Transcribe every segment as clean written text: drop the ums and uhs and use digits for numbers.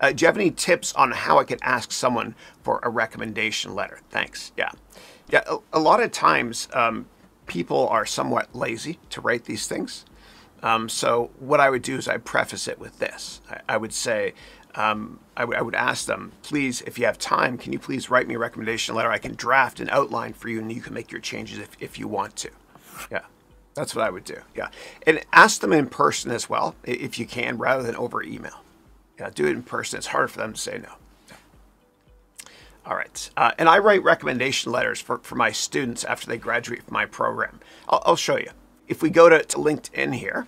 Do you have any tips on how I could ask someone for a recommendation letter? Thanks. Yeah. Yeah. A lot of times people are somewhat lazy to write these things. So what I would do is I'd preface it with this. I would say, I would ask them, please, if you have time, can you please write me a recommendation letter? I can draft an outline for you and you can make your changes if you want to. Yeah, that's what I would do. Yeah. And ask them in person as well, if you can, rather than over email. Yeah, do it in person. It's harder for them to say no. Yeah. All right. And I write recommendation letters for my students after they graduate from my program. I'll show you. If we go to LinkedIn here,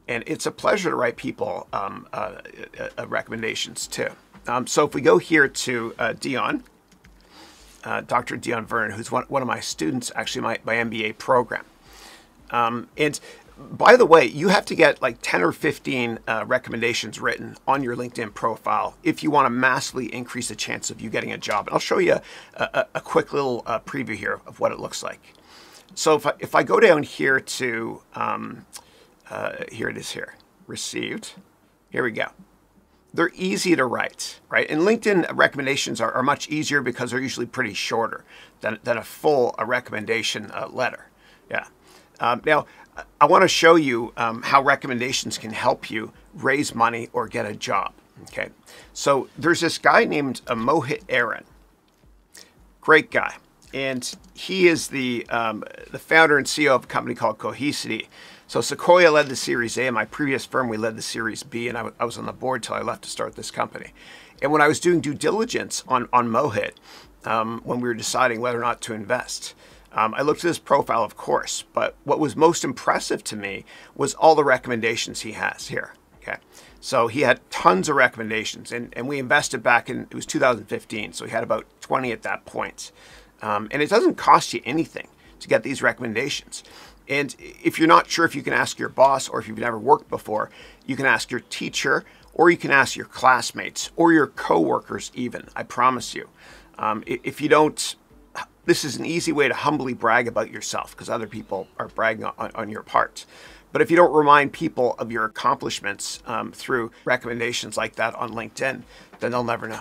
and it's a pleasure to write people recommendations too. So if we go here to Dion, Dr. Dion Vernon, who's one of my students, actually my MBA program. And by the way, you have to get like 10 or 15 recommendations written on your LinkedIn profile if you want to massively increase the chance of you getting a job. And I'll show you a quick little preview here of what it looks like. So if I go down here to, here it is here, received, here we go. They're easy to write, right? And LinkedIn recommendations are much easier because they're usually pretty shorter than a full recommendation letter. Yeah. Now, I want to show you how recommendations can help you raise money or get a job, okay? So there's this guy named Mohit Aaron, great guy. And he is the founder and CEO of a company called Cohesity. So Sequoia led the Series A. In my previous firm, we led the Series B, and I was on the board till I left to start this company. And when I was doing due diligence on Mohit, when we were deciding whether or not to invest, I looked at his profile, of course, but what was most impressive to me was all the recommendations he has here. Okay, so he had tons of recommendations, and we invested back in, it was 2015, so he had about 20 at that point. And it doesn't cost you anything to get these recommendations. And if you're not sure if you can ask your boss or if you've never worked before, you can ask your teacher or you can ask your classmates or your coworkers even, I promise you. If you don't, this is an easy way to humbly brag about yourself because other people are bragging on your part. But if you don't remind people of your accomplishments through recommendations like that on LinkedIn, then they'll never know.